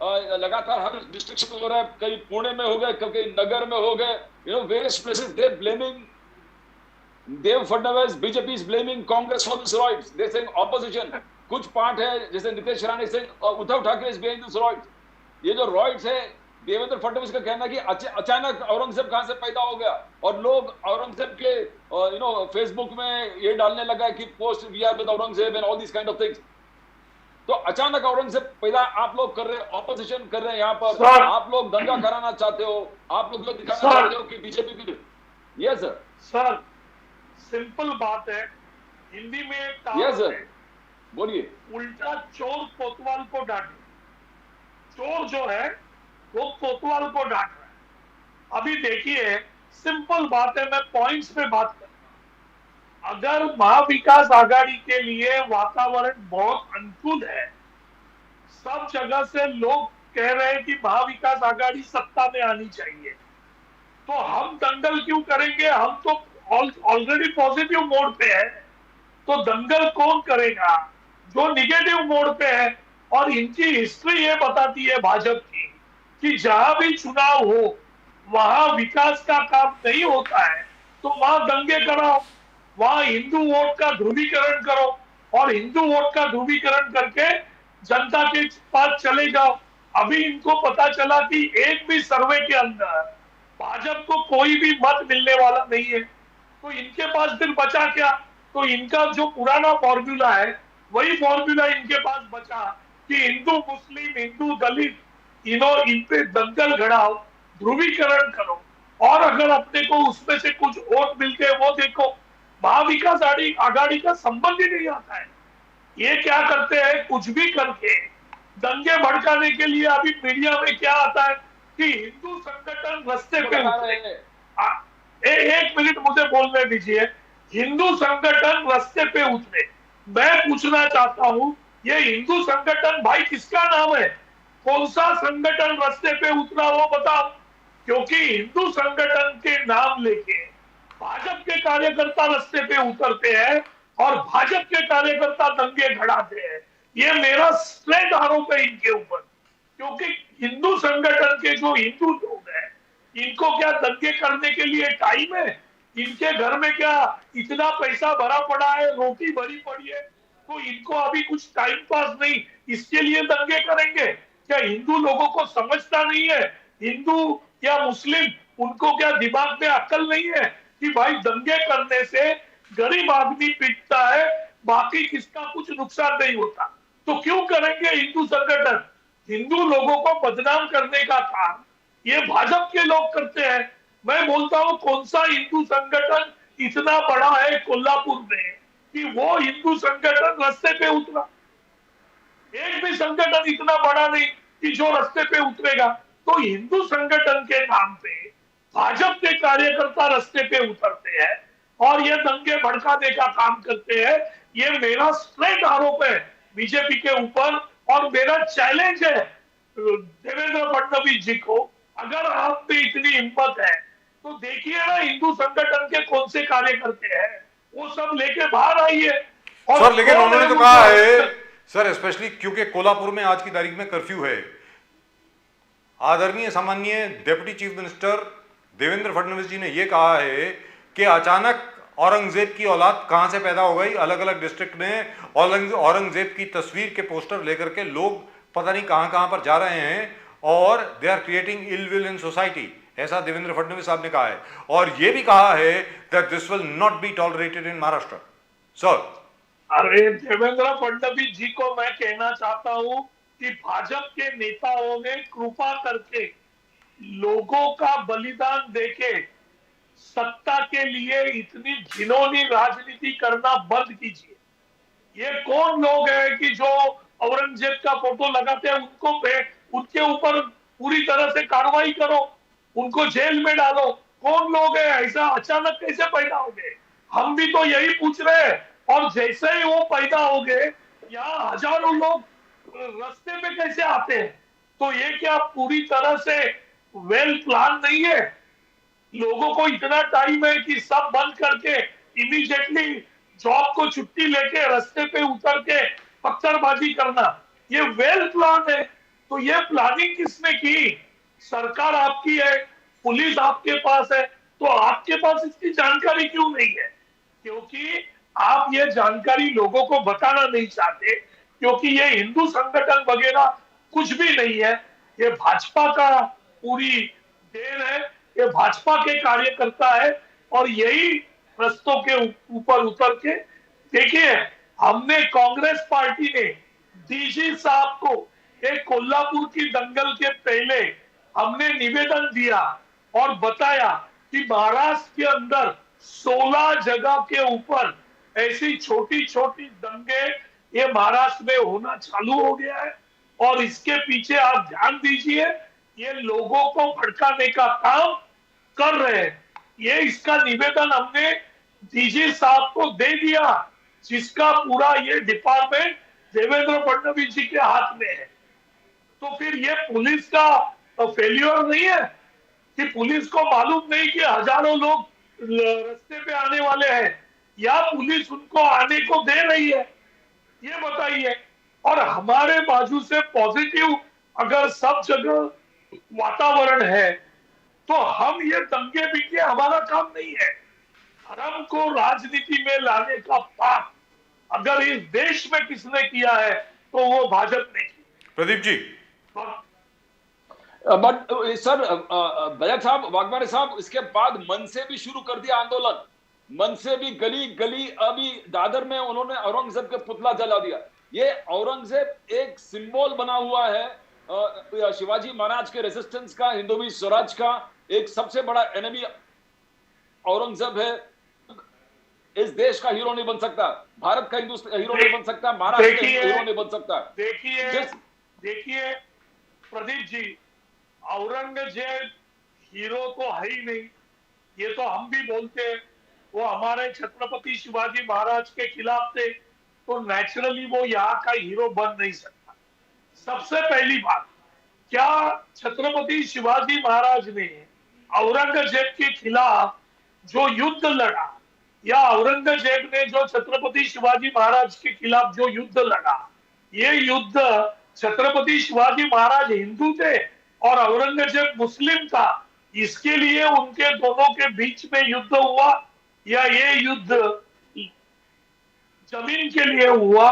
लगातार हर डिस्ट्रिक्ट में हो रहा है, कहीं पुणे में हो गए, कहीं नगर में हो गए, various places they blaming Dev Fadnavis, BJP is blaming Congress for this riots, they saying opposition. कुछ पार्ट है जैसे नीतीश राणे से Uddhav Thackeray is behind this riots. ये जो रॉयल्स है देवेंद्र फडणवीस का कहना कि अचानक औरंगजेब कहां से पैदा हो गया, और लोग औरंगजेब के फेसबुक में ये डालने लगा कि post we are with Aurangzeb and all this kind of things. तो अचानक औरंगजेब पैदा आप लोग कर रहे हैं, ऑपोजिशन कर रहे हैं यहाँ पर, आप लोग दंगा कराना चाहते हो, आप लोग जो दिखाना चाहते हो कि बीजेपी भी। Yes sir. सर सिंपल बात है, हिंदी में एक यस कहावत सर, है, बोलिए। उल्टा चोर कोतवाल को डांटे। चोर जो है वो कोतवाल को डांट रहा है। अभी देखिए सिंपल बात है, मैं पॉइंट्स पे बात कर रहा हूं। अगर महाविकास आघाड़ी के लिए वातावरण बहुत अनुकूल है, सब जगह से लोग कह रहे हैं कि महाविकास आघाड़ी सत्ता में आनी चाहिए, तो हम दंगल क्यों करेंगे? हम तो ऑलरेडी पॉजिटिव मोड पे है, तो दंगल कौन करेगा जो निगेटिव मोड पे है? और इनकी हिस्ट्री ये बताती है भाजपा की कि जहां भी चुनाव हो वहां विकास का काम नहीं होता है, तो वहां दंगे कराओ, वहां हिंदू वोट का ध्रुवीकरण करो, और हिंदू वोट का ध्रुवीकरण करके जनता के पास चले जाओ। अभी इनको पता चला कि एक भी सर्वे के अंदर भाजपा को कोई भी मत मिलने वाला नहीं है, तो इनके पास फिर बचा क्या? तो इनका जो पुराना फॉर्मूला है वही फॉर्मूला इनके पास बचा कि हिंदू मुस्लिम, हिंदू दलित, इन पे दंगल गड़ाओ, ध्रुवीकरण करो, और अगर अपने को उसमें से कुछ वोट मिलते हैं वो देखो। महाविकास आघाड़ी का संबंध ही नहीं आता है। ये क्या करते हैं, कुछ भी करके दंगे भड़काने के लिए। अभी मीडिया में क्या आता है कि हिंदू संगठन रास्ते पे उतरे। एक मिनट मुझे बोलने दीजिए। हिंदू संगठन रास्ते पे उतरे, मैं पूछना चाहता हूं ये हिंदू संगठन भाई किसका नाम है? कौन सा संगठन रास्ते पे उतरा वो बताओ। क्योंकि हिंदू संगठन के नाम लेके भाजपा के कार्यकर्ता रास्ते पे उतरते हैं और भाजपा के कार्यकर्ता दंगे खड़ाते हैं। ये मेरा स्ट्रेट आरोप है इनके ऊपर, क्योंकि हिंदू संगठन के जो हिंदू लोग हैं इनको क्या दंगे करने के लिए टाइम है? इनके घर में क्या इतना पैसा भरा पड़ा है, रोटी भरी पड़ी है, तो इनको अभी कुछ टाइम पास नहीं, इसके लिए दंगे करेंगे? क्या हिंदू लोगों को समझता नहीं है? हिंदू या मुस्लिम, उनको क्या दिमाग में अक्ल नहीं है कि भाई दंगे करने से गरीब आदमी पिटता है, बाकी किसका कुछ नुकसान नहीं होता? तो क्यों करेंगे हिंदू संगठन? हिंदू लोगों को बदनाम करने का काम ये भाजपा के लोग करते हैं। मैं बोलता हूं कौन सा हिंदू संगठन इतना बड़ा है कोल्हापुर में कि वो हिंदू संगठन रास्ते पे उतरा? एक भी संगठन इतना बड़ा नहीं कि जो रास्ते पे उतरेगा। तो हिंदू संगठन के नाम पे भाजपा के कार्यकर्ता रास्ते पे उतरते हैं और ये दंगे भड़काने का काम करते हैं। ये मेरा स्ट्रेट आरोप है बीजेपी के ऊपर, और मेरा चैलेंज है देवेंद्र फडणवीस जी को, अगर आप में इतनी हिम्मत है तो देखिए ना हिंदू संगठन के कौन से कार्यकर्ते हैं, वो सब लेके बाहर आइए। सर लेकिन उन्होंने तो कहा है सर, स्पेशली क्योंकि कोल्हापुर में आज की तारीख में कर्फ्यू है, आदरणीय सामान्य deputy chief minister Devendra Fadnavis ji ने यह कहा है कि अचानक औरंगजेब की औलाद कहां से पैदा हो गई। अलग अलग डिस्ट्रिक्ट में औरंगजेब की तस्वीर के पोस्टर लेकर के लोग पता नहीं कहां कहां पर जा रहे हैं और they are creating ill will in society, ऐसा देवेंद्र फडणवीस साहब ने कहा है। और यह भी कहा है that this will not be tolerated in Maharashtra. Sir अरे देवेंद्र फडणवीस जी को मैं कहना चाहता हूं कि भाजपा के नेताओं ने कृपा करके लोगों का बलिदान देके सत्ता के लिए इतनी घिनौनी राजनीति करना बंद कीजिए। ये कौन लोग हैं कि जो औरंगजेब का फोटो लगाते हैं उनके ऊपर पूरी तरह से कार्रवाई करो, उनको जेल में डालो? कौन लोग हैं? ऐसा अचानक कैसे पैदा हो गए? हम भी तो यही पूछ रहे हैं। और जैसे ही वो पैदा हो गए यहाँ हजारों लोग रास्ते पे कैसे आते हैं? तो ये क्या पूरी तरह से वेल प्लान नहीं है? लोगों को इतना टाइम है कि सब बंद करके इमीडिएटली जॉब को छुट्टी लेके रास्ते पे उतर के पत्थरबाजी करना, ये वेल प्लान है? तो ये प्लानिंग किसने की? सरकार आपकी है, पुलिस आपके पास है, तो आपके पास इसकी जानकारी क्यों नहीं है? क्योंकि आप ये जानकारी लोगों को बताना नहीं चाहते, क्योंकि ये हिंदू संगठन वगैरह कुछ भी नहीं है। ये भाजपा का पूरी देन है, ये भाजपा के कार्यकर्ता है। और यही रस्तों के ऊपर उतर के देखिए, हमने कांग्रेस पार्टी ने डीजी साहब को एक कोल्हापुर की दंगल के पहले हमने निवेदन दिया और बताया कि महाराष्ट्र के अंदर 16 जगह के ऊपर ऐसी छोटी छोटी दंगे ये महाराष्ट्र में होना चालू हो गया है। और इसके पीछे आप ध्यान दीजिए, ये लोगों को भड़काने का काम कर रहे हैं। ये इसका निवेदन हमने डीजी साहब को दे दिया, जिसका पूरा ये डिपार्टमेंट देवेंद्र फडणवीस जी के हाथ में है। तो फिर ये पुलिस का फेल्योर नहीं है कि पुलिस को मालूम नहीं कि हजारों लोग रास्ते पे आने वाले हैं, या पुलिस उनको आने को दे रही है, ये बताइए। और हमारे बाजू से पॉजिटिव अगर सब जगह वातावरण है तो हम ये दंगे बिंगे हमारा काम नहीं है। धर्म को राजनीति में लाने का पाप अगर इस देश में किसने किया है तो वो भाजपा ने किया। प्रदीप जी, बट सर, भैया साहब, वाघमारे साहब, इसके बाद मन से भी शुरू कर दिया आंदोलन। मन से भी गली गली, अभी दादर में उन्होंने औरंगजेब के पुतला जला दिया। ये औरंगजेब एक सिंबल बना हुआ है शिवाजी महाराज के रेजिस्टेंस का, हिंदवी स्वराज का। एक सबसे बड़ा एनिमी औरंगजेब है। इस देश का हीरो नहीं बन सकता, भारत का हीरो नहीं बन सकता, महाराष्ट्र का हीरो नहीं बन सकता। देखिए प्रदीप जी, औरंगजेब हीरो तो है ही नहीं, ये तो हम भी बोलते हैं। वो हमारे छत्रपति शिवाजी महाराज के खिलाफ थे, तो नेचुरली वो यहाँ का हीरो बन नहीं सकता। सबसे पहली बात, क्या छत्रपति शिवाजी महाराज ने औरंगजेब के खिलाफ जो युद्ध लड़ा, या औरंगजेब ने जो छत्रपति शिवाजी महाराज के खिलाफ जो युद्ध लड़ा, ये युद्ध छत्रपति शिवाजी महाराज हिंदू थे और औरंगजेब मुस्लिम था, इसके लिए उनके दोनों के बीच में युद्ध हुआ, या ये युद्ध जमीन के लिए हुआ,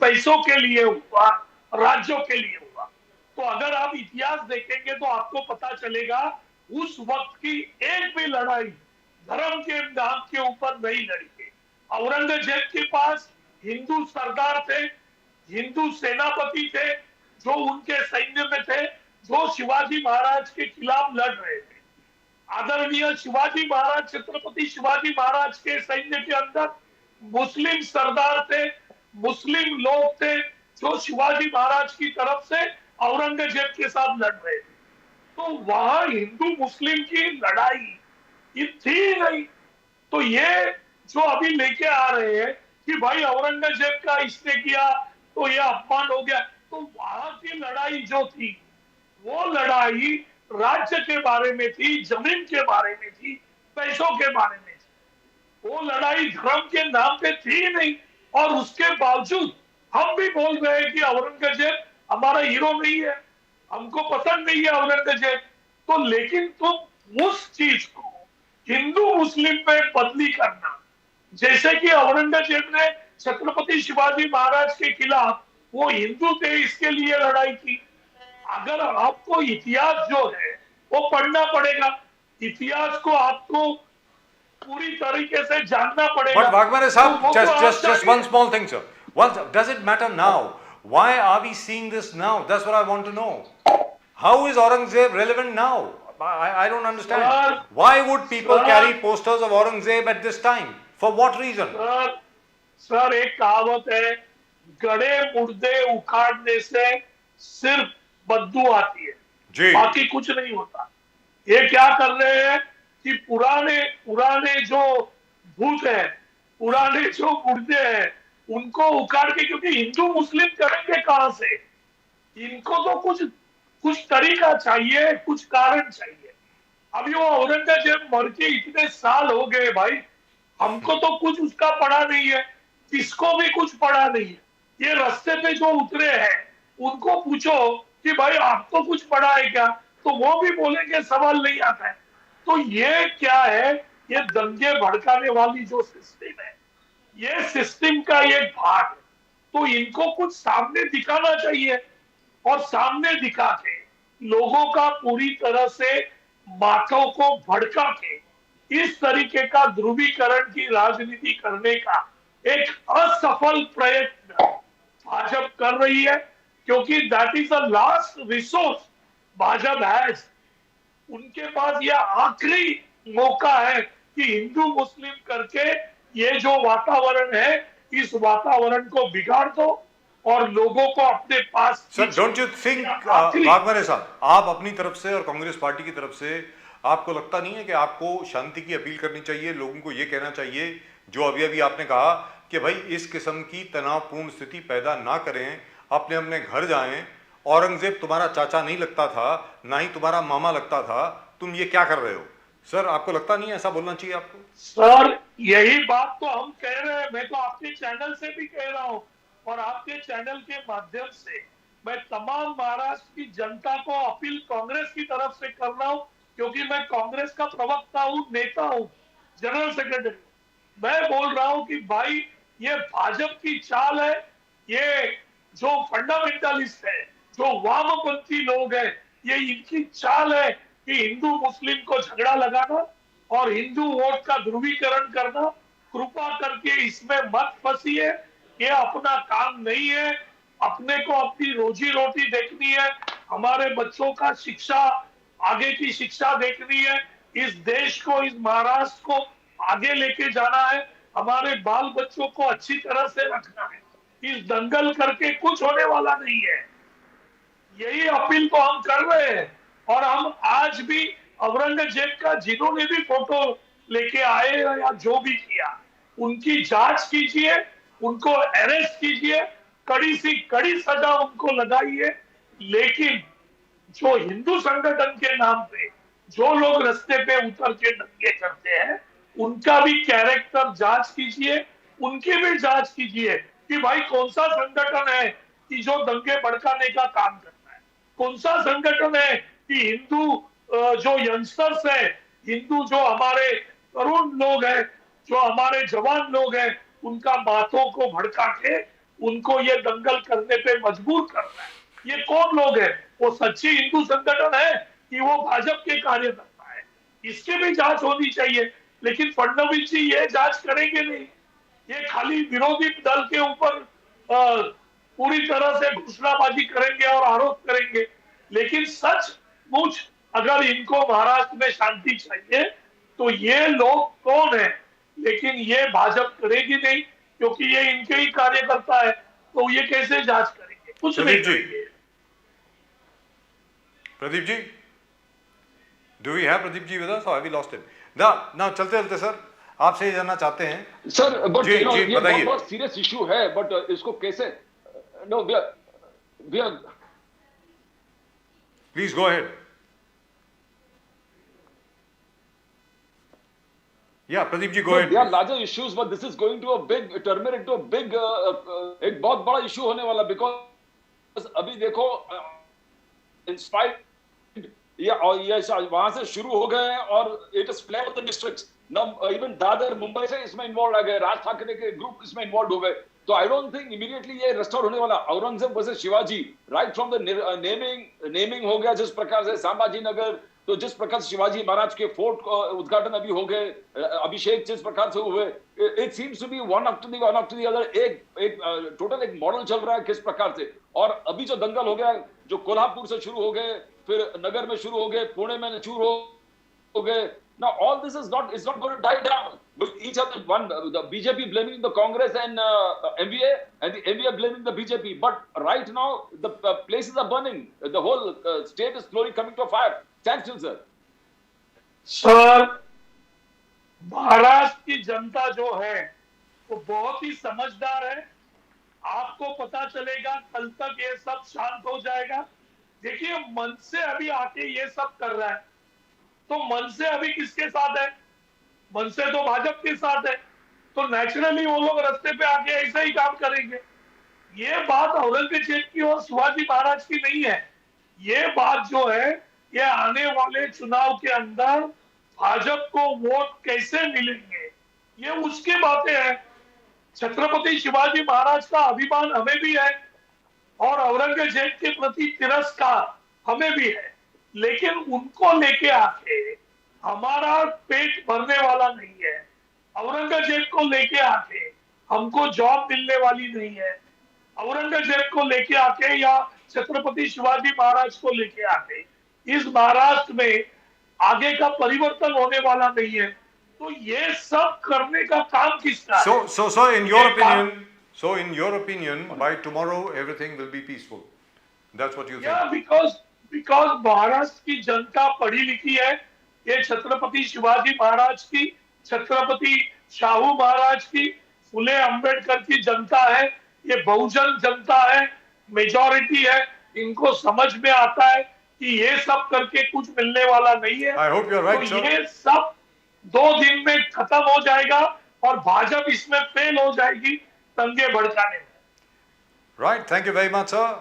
पैसों के लिए हुआ, राज्यों के लिए हुआ? तो अगर आप इतिहास देखेंगे तो आपको पता चलेगा उस वक्त की एक भी लड़ाई धर्म के नाम के ऊपर नहीं लड़ी थी। औरंगजेब के पास हिंदू सरदार थे, हिंदू सेनापति थे जो उनके सैन्य में थे, जो शिवाजी महाराज के खिलाफ लड़ रहे थे। आदरणीय शिवाजी महाराज, छत्रपति शिवाजी महाराज के सैन्य के अंदर मुस्लिम सरदार थे, मुस्लिम लोग थे जो शिवाजी महाराज की तरफ से औरंगजेब के साथ लड़ रहे थे। तो वहां हिंदू मुस्लिम की लड़ाई ये थी नहीं। तो ये जो अभी लेके आ रहे हैं कि भाई औरंगजेब का इसने किया तो ये अपमान हो गया, तो वहां की लड़ाई जो थी वो लड़ाई राज्य के बारे में थी, जमीन के बारे में थी, पैसों के बारे में थी। वो लड़ाई धर्म के नाम पे थी नहीं। और उसके बावजूद हम भी बोल रहे हैं कि औरंगजेब हमारा हीरो नहीं है, हमको पसंद नहीं है औरंगजेब। तो लेकिन तुम उस चीज को हिंदू मुस्लिम पे बदली करना, जैसे कि औरंगजेब ने छत्रपति शिवाजी महाराज के खिलाफ, वो हिंदू थे इसके लिए लड़ाई की। अगर आपको इतिहास जो है वो पढ़ना पड़ेगा, इतिहास को आपको पूरी तरीके से जानना पड़ेगा। but Wagmare साहब, just one small thing, sir. Does it matter now? Why are we seeing this now? That's what I want to know. How is Aurangzeb relevant now? I don't understand. Sir, why would people sir, carry posters of Aurangzeb at this time? For what reason? Sir एक कहावत है, गड़े मुर्दे उखाड़ने से सिर्फ बदबू आती है जी, बाकी कुछ नहीं होता। ये क्या कर रहे हैं कि पुराने जो भूत है, पुराने जो मुर्दे हैं, उनको उखाड़ के, क्योंकि हिंदू मुस्लिम करेंगे कहां से? इनको तो कुछ तरीका चाहिए, कुछ कारण चाहिए। अभी वो औरंगजेब मर के इतने साल हो गए भाई, हमको तो कुछ उसका पड़ा नहीं है, किसको भी कुछ पड़ा नहीं है। ये रास्ते पे जो उतरे हैं उनको पूछो कि भाई आपको कुछ पड़ा है क्या, तो वो भी बोलेंगे सवाल नहीं आता है। तो ये क्या है? ये दंगे भड़काने वाली जो सिस्टम है, ये सिस्टम का एक भाग है। तो इनको कुछ सामने दिखाना चाहिए, और सामने दिखा के लोगों का पूरी तरह से माथों को भड़का के इस तरीके का ध्रुवीकरण की राजनीति करने का एक असफल प्रयत्न भाजपा कर रही है, क्योंकि that is the last resource Bhajpa has. उनके पास यह आखिरी मौका है कि हिंदू मुस्लिम करके ये जो वातावरण है, इस वातावरण को बिगाड़ दो और लोगों को अपने पास। Sir, don't you think Waghmare साहब, आप अपनी तरफ से और कांग्रेस पार्टी की तरफ से आपको लगता नहीं है कि आपको शांति की अपील करनी चाहिए, लोगों को यह कहना चाहिए जो अभी अभी आपने कहा कि भाई इस किस्म की तनावपूर्ण स्थिति पैदा ना करें, अपने अपने घर जाएं, औरंगजेब तुम्हारा चाचा नहीं लगता था, ना ही तुम्हारा मामा लगता था, तुम ये क्या कर रहे हो? सर, आपको लगता नहीं है ऐसा बोलना चाहिए आपको? सर, यही बात तो हम कह रहे हैं, मैं तो आपके चैनल से भी कह रहा हूं और आपके चैनल के माध्यम से मैं तमाम महाराष्ट्र की जनता को अपील कांग्रेस की तरफ से कर रहा हूं, क्योंकि मैं कांग्रेस का प्रवक्ता हूं, नेता हूं, जनरल सेक्रेटरी। मैं बोल रहा हूं कि भाई ये भाजपा की चाल है, ये जो फंडामेंटलिस्ट है, जो वामपंथी लोग हैं, ये इनकी चाल है कि हिंदू मुस्लिम को झगड़ा लगाना और हिंदू वोट का ध्रुवीकरण करना। कृपा करके इसमें मत फंसिए, ये अपना काम नहीं है। अपने को अपनी रोजी रोटी देखनी है, हमारे बच्चों का शिक्षा, आगे की शिक्षा देखनी है, इस देश को, इस महाराष्ट्र को आगे लेके जाना है, हमारे बाल बच्चों को अच्छी तरह से रखना है। इस दंगल करके कुछ होने वाला नहीं है, यही अपील को हम कर रहे हैं। और हम आज भी औरंगजेब का जिन्होंने भी फोटो लेके आए या जो भी किया, उनकी जांच कीजिए, उनको अरेस्ट कीजिए, कड़ी सी कड़ी सजा उनको लगाइए। लेकिन जो हिंदू संगठन के नाम पे जो लोग रास्ते पे उतर के दंगे करते हैं, उनका भी कैरेक्टर जांच कीजिए, उनकी भी जांच कीजिए कि भाई कौन सा संगठन है कि जो दंगे भड़काने का काम करता है, कौन सा संगठन है कि हिंदू जो यंगस्टर्स है, हिंदू जो हमारे तरुण लोग हैं, जो हमारे जवान लोग हैं, उनका माथों को भड़का के उनको ये दंगल करने पे मजबूर कर रहा है। ये कौन लोग हैं? वो सच्ची हिंदू संगठन है कि वो भाजपा के कार्यकर्ता है? इसकी भी जांच होनी चाहिए। लेकिन फडणवीस जी ये जांच करेंगे नहीं, ये खाली विरोधी दल के ऊपर पूरी तरह से घोषणाबाजी करेंगे और आरोप करेंगे। लेकिन सचमुच अगर इनको महाराष्ट्र में शांति चाहिए तो ये लोग कौन है? लेकिन ये भाजपा करेगी नहीं, क्योंकि ये इनके ही कार्यकर्ता है, तो ये कैसे जांच करेंगे? कुछ नहीं करेंगे। Pradeep ji, do we have Pradeep ji with us or have we lost him? ना चलते चलते सर आपसे ये जानना चाहते हैं सर, बट जी, जी, ये बताइए। बहुत सीरियस इशू है, बट इसको कैसे no we are please go ahead. या Pradeep ji go ahead. there are larger issues, but this is going to a big terminate into a big एक बहुत बड़ा इशू होने वाला, बिकॉज अभी देखो इंस्पायर्ड ये वहां से शुरू हो गए और it is flavour the districts now, even Dadar Mumbai से इसमें इन्वॉल्व आ गए, राज ठाकरे के ग्रुप इसमें इन्वॉल्व हो गए। तो आई डोंट थिंक इमीडिएटली ये रेस्टोर होने वाला। Aurangzeb versus Shivaji, right from the naming हो गया जिस प्रकार से संभाजी नगर, तो जिस प्रकार से शिवाजी महाराज के फोर्ट उद्घाटन अभी हो गए, अभिषेक जिस प्रकार से हुए, it seems to be one after the other, एक टोटल एक मॉडल चल रहा है किस प्रकार से। और अभी जो दंगल हो गया, जो कोल्हापुर से शुरू हो गए, फिर नगर में शुरू हो गए, पुणे में शुरू हो गए। Now all this is not going to die down. But each other, the BJP blaming the Congress and MVA, and the MVA blaming the BJP. But right now the places are burning. The whole state is slowly coming to a fire. Stand still, sir. Sir, Maharashtra की जनता जो है वो बहुत ही समझदार है। आपको पता चलेगा कल तक ये सब शांत हो जाएगा। देखिए, मन से अभी आके ये सब कर रहा है, तो मन से अभी किसके साथ है? मन से तो भाजपा के साथ है, तो नेचुरली वो लोग रास्ते पे आके ऐसा ही काम करेंगे। ये बात औरंगजेब की और शिवाजी महाराज की नहीं है। ये बात जो है, ये आने वाले चुनाव के अंदर भाजपा को वोट कैसे मिलेंगे, ये उसकी बातें हैं। छत्रपति शिवाजी महाराज का अभिमान हमें भी है और औरंगजेब के प्रति तिरस्कार हमें भी है। लेकिन उनको लेके आके हमारा पेट भरने वाला नहीं है। औरंगजेब को लेके आके हमको जॉब मिलने वाली नहीं है। औरंगजेब को लेके आके या छत्रपति शिवाजी महाराज को लेके आके इस महाराष्ट्र में आगे का परिवर्तन होने वाला नहीं है। तो ये सब करने का काम किसका है? So in your opinion, by tomorrow everything will be peaceful. That's what you think. Yeah, because Maharashtra की जनता पढ़ी लिखी है। ये छत्रपति शिवाजी महाराज की, छत्रपति शाहू महाराज की, फुले अंबेडकर की जनता है। ये बहुजन जनता है, मेजॉरिटी है। इनको समझ में आता है कि ये सब करके कुछ मिलने वाला नहीं है। I hope you're right, तो sir. ये सब 2 दिन में खत्म हो जाएगा और भाजपा इसमें फेल हो जाएगी दंगे भड़काने में। Right, thank you very much, sir.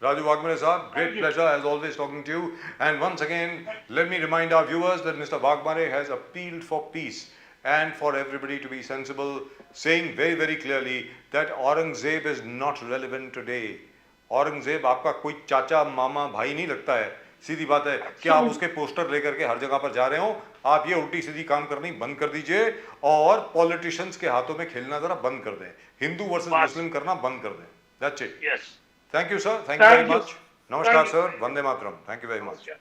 Raju Wagmare sahab, great Thank you. pleasure as always talking to you. And once again, let me remind our viewers that Mr. Wagmare has appealed for peace and for everybody to be sensible, saying very, very clearly that Aurangzeb is not relevant today. Aurangzeb आपका कोई चाचा मामा भाई नहीं लगता है। सीधी बात है कि आप उसके पोस्टर लेकर के हर जगह पर जा रहे हो। आप ये उल्टी सीधी काम करनी बंद कर दीजिए और पॉलिटिशियंस के हाथों में खेलना जरा बंद कर दें। हिंदू वर्सेस मुस्लिम करना बंद कर दें। That's it. Yes. Thank you, sir. Thank you very Thank you. much. Namaskar, Thank you. sir. Vande Mataram. Thank you very much. Yeah.